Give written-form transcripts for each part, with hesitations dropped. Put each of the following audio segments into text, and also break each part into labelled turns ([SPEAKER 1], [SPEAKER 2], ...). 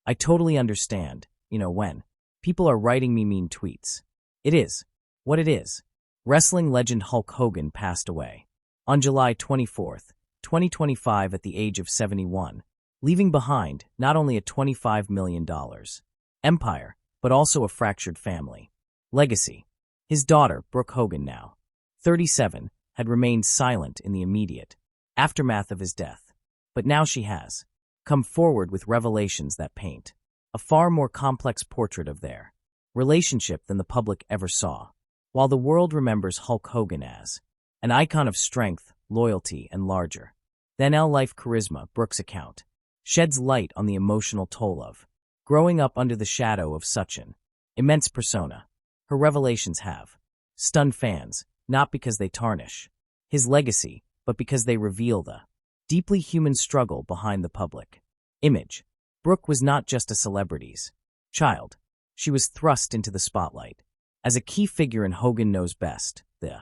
[SPEAKER 1] I totally understand, when people are writing me mean tweets. It is what it is. Wrestling legend Hulk Hogan passed away on July 24th, 2025 at the age of 71, leaving behind not only a $25 million empire, but also a fractured family legacy. His daughter, Brooke Hogan, now 37, had remained silent in the immediate aftermath of his death, but now she has come forward with revelations that paint a far more complex portrait of their relationship than the public ever saw. While the world remembers Hulk Hogan as an icon of strength, loyalty, and larger than life charisma, Brooke's account sheds light on the emotional toll of growing up under the shadow of such an immense persona. Her revelations have stunned fans, not because they tarnish his legacy, but because they reveal the deeply human struggle behind the public image. Brooke was not just a celebrity's child. She was thrust into the spotlight as a key figure in Hogan Knows Best, the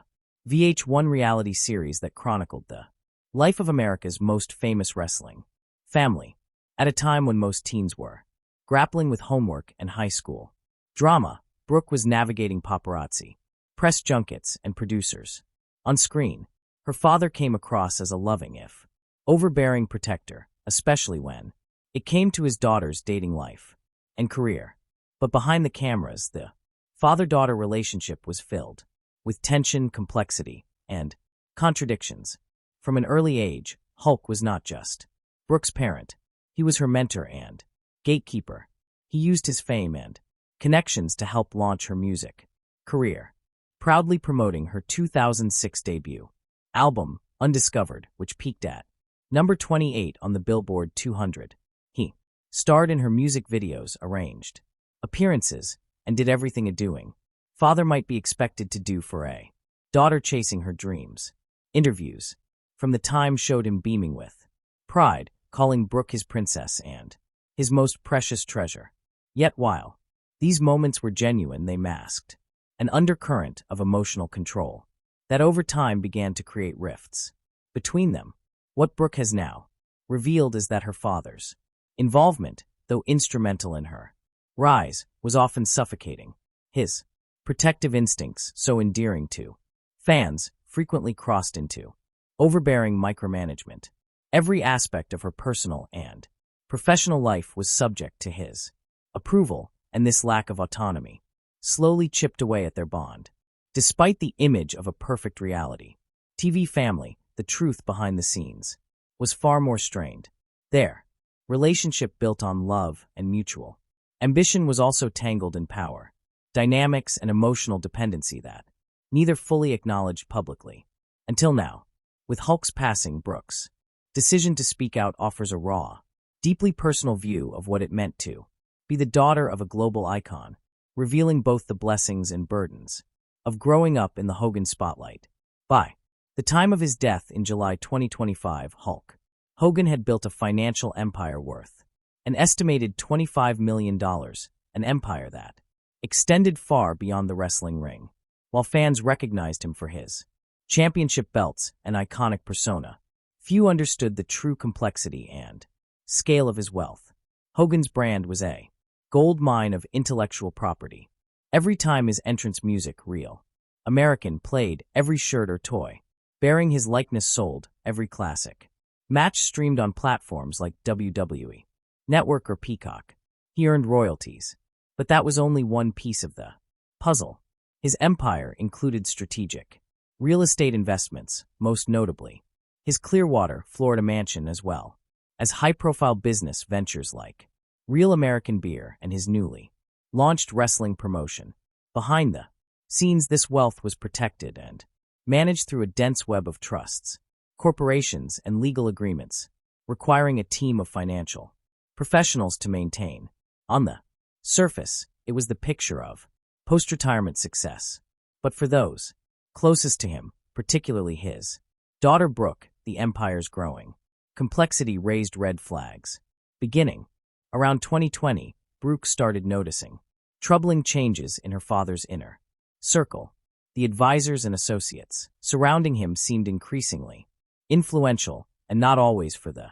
[SPEAKER 1] VH1 reality series that chronicled the life of America's most famous wrestling family, at a time when most teens were grappling with homework and high school drama. Brooke was navigating paparazzi, press junkets, and producers. On screen, her father came across as a loving, if overbearing protector, especially when it came to his daughter's dating life and career. But behind the cameras, the father-daughter relationship was filled with tension, complexity, and contradictions. From an early age, Hulk was not just Brooke's parent. He was her mentor and gatekeeper. He used his fame and connections to help launch her music career, proudly promoting her 2006 debut album, Undiscovered, which peaked at number 28 on the Billboard 200. He starred in her music videos, arranged appearances, and did everything a doing father might be expected to do for a daughter chasing her dreams. Interviews from the time showed him beaming with pride, calling Brooke his princess and his most precious treasure. Yet while these moments were genuine, they masked an undercurrent of emotional control that over time began to create rifts between them. What Brooke has now revealed is that her father's involvement, though instrumental in her rise, was often suffocating. His protective instincts, so endearing to fans, frequently crossed into overbearing micromanagement. Every aspect of her personal and professional life was subject to his approval, and this lack of autonomy slowly chipped away at their bond. Despite the image of a perfect reality TV family, the truth behind the scenes was far more strained. Their relationship, built on love and mutual ambition, was also tangled in power dynamics and emotional dependency that neither fully acknowledged publicly. Until now, with Hulk's passing, Brooke's decision to speak out offers a raw, deeply personal view of what it meant to be the daughter of a global icon, revealing both the blessings and burdens of growing up in the Hogan spotlight. By the time of his death in July 2025, Hulk Hogan had built a financial empire worth an estimated $25 million, an empire that extended far beyond the wrestling ring. While fans recognized him for his championship belts and iconic persona, few understood the true complexity and scale of his wealth. Hogan's brand was a gold mine of intellectual property. Every time his entrance music, Real American, played, every shirt or toy bearing his likeness sold, every classic match streamed on platforms like WWE Network or Peacock, he earned royalties. But that was only one piece of the puzzle. His empire included strategic real estate investments, most notably his Clearwater, Florida mansion, as well as high-profile business ventures like Real American Beer and his newly launched wrestling promotion. Behind the scenes, this wealth was protected and managed through a dense web of trusts, corporations, and legal agreements, requiring a team of financial professionals to maintain. On the surface, it was the picture of post-retirement success. But for those closest to him, particularly his daughter Brooke, the empire's growing complexity raised red flags. Beginning around 2020, Brooke started noticing troubling changes in her father's inner circle. The advisors and associates surrounding him seemed increasingly influential, and not always for the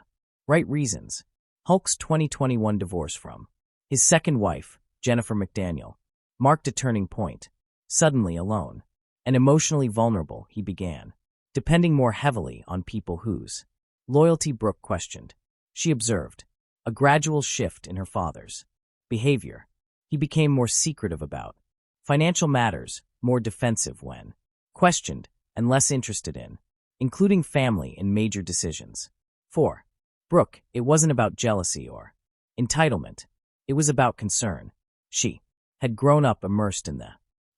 [SPEAKER 1] right reasons. Hulk's 2021 divorce from His second wife, Jennifer McDaniel, marked a turning point. Suddenly alone and emotionally vulnerable, he began depending more heavily on people whose loyalty Brooke questioned. She observed a gradual shift in her father's behavior. He became more secretive about financial matters, more defensive when questioned, and less interested in including family in major decisions. For Brooke, it wasn't about jealousy or entitlement. It was about concern. She had grown up immersed in the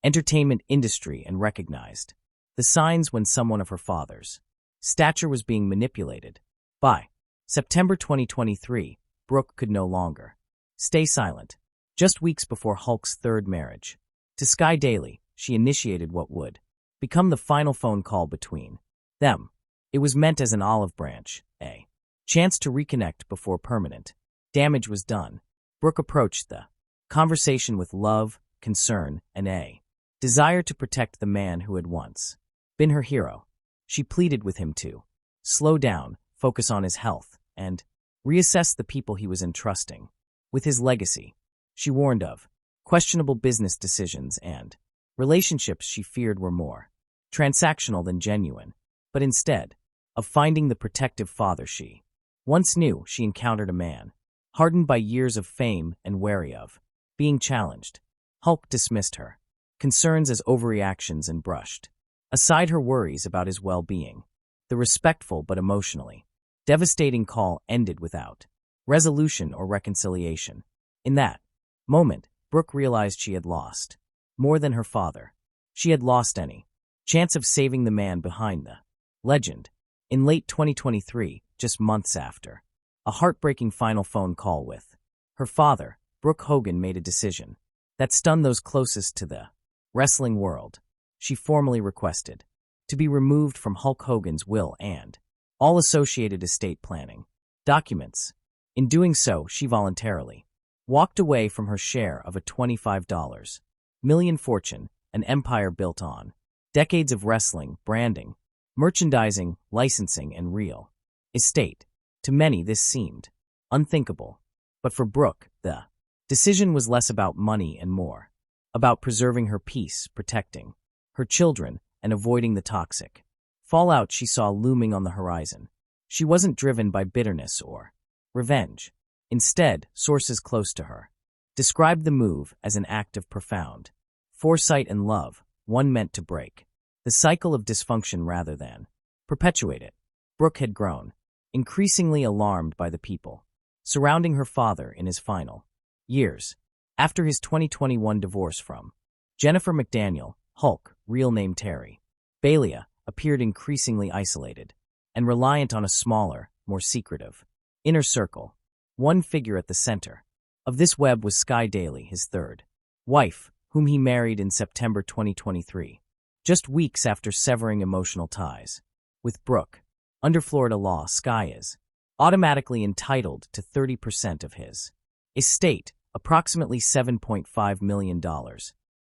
[SPEAKER 1] entertainment industry and recognized the signs when someone of her father's stature was being manipulated. By September 2023, Brooke could no longer stay silent. Just weeks before Hulk's third marriage to Sky Daily, she initiated what would become the final phone call between them. It was meant as an olive branch, a chance to reconnect before permanent damage was done. Brooke approached the conversation with love, concern, and a desire to protect the man who had once been her hero. She pleaded with him to slow down, focus on his health, and reassess the people he was entrusting with his legacy. She warned of questionable business decisions and relationships she feared were more transactional than genuine, but instead of finding the protective father she once knew, she encountered a man hardened by years of fame and wary of being challenged. Hulk dismissed her concerns as overreactions and brushed aside her worries about his well-being. The respectful but emotionally devastating call ended without resolution or reconciliation. In that moment, Brooke realized she had lost more than her father. She had lost any chance of saving the man behind the legend. In late 2023, just months after a heartbreaking final phone call with her father, Brooke Hogan made a decision that stunned those closest to the wrestling world. She formally requested to be removed from Hulk Hogan's will and all associated estate planning documents. In doing so, she voluntarily walked away from her share of a $25 million fortune, an empire built on decades of wrestling, branding, merchandising, licensing, and real estate. To many, this seemed unthinkable. But for Brooke, the decision was less about money and more about preserving her peace, protecting her children, and avoiding the toxic fallout she saw looming on the horizon. She wasn't driven by bitterness or revenge. Instead, sources close to her described the move as an act of profound foresight and love, one meant to break the cycle of dysfunction rather than perpetuate it. Brooke had grown increasingly alarmed by the people surrounding her father in his final years. After his 2021 divorce from Jennifer McDaniel, Hulk, real name Terry Bollea, appeared increasingly isolated and reliant on a smaller, more secretive inner circle. One figure at the center of this web was Sky Daily, his third wife, whom he married in September 2023, just weeks after severing emotional ties with Brooke. Under Florida law, Sky is automatically entitled to 30% of his estate, approximately $7.5 million,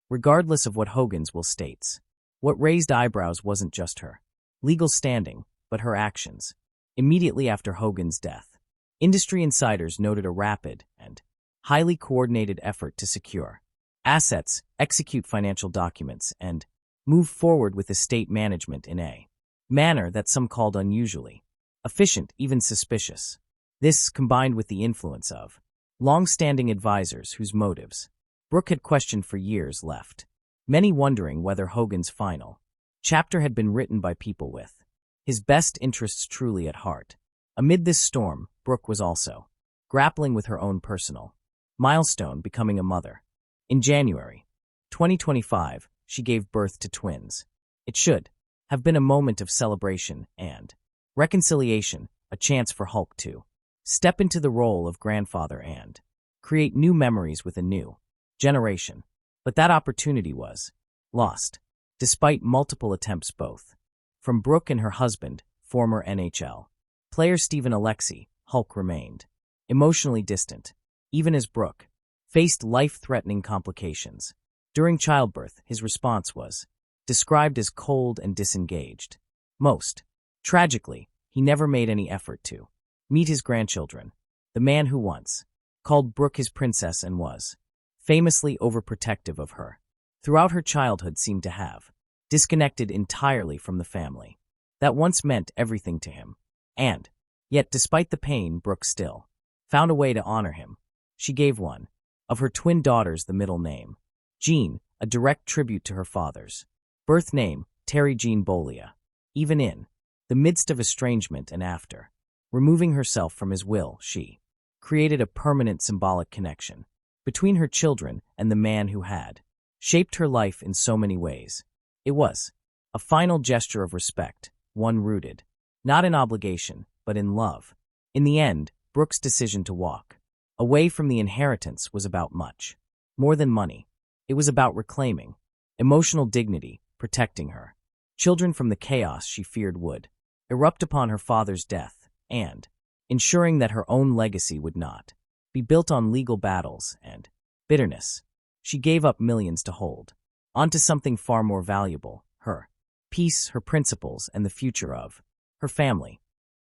[SPEAKER 1] regardless of what Hogan's will states. What raised eyebrows wasn't just her legal standing, but her actions. Immediately after Hogan's death, industry insiders noted a rapid and highly coordinated effort to secure assets, execute financial documents, and move forward with estate management in a manner that some called unusually efficient, even suspicious. This, combined with the influence of long-standing advisors whose motives Brooke had questioned for years, left many wondering whether Hogan's final chapter had been written by people with his best interests truly at heart. Amid this storm, Brooke was also grappling with her own personal milestone, becoming a mother. In January 2025, she gave birth to twins. It should have been a moment of celebration and reconciliation, a chance for Hulk to step into the role of grandfather and create new memories with a new generation. But that opportunity was lost, despite multiple attempts both from Brooke and her husband, former NHL player Stephen Alexi. Hulk remained emotionally distant, even as Brooke faced life-threatening complications. During childbirth, his response was described as cold and disengaged. Most tragically, he never made any effort to meet his grandchildren. The man who once called Brooke his princess and was famously overprotective of her. Throughout her childhood seemed to have disconnected entirely from the family that once meant everything to him. And yet, despite the pain, Brooke still found a way to honor him. She gave one of her twin daughters the middle name, Jean, a direct tribute to her father's birth name, Terry Jean Bolia. Even in the midst of estrangement and after removing herself from his will, she created a permanent symbolic connection between her children and the man who had shaped her life in so many ways. It was a final gesture of respect, one rooted not in obligation, but in love. In the end, Brooke's decision to walk away from the inheritance was about much more than money. It was about reclaiming emotional dignity, protecting her children from the chaos she feared would erupt upon her father's death, and ensuring that her own legacy would not be built on legal battles and bitterness. She gave up millions to hold onto something far more valuable, her peace, her principles, and the future of her family.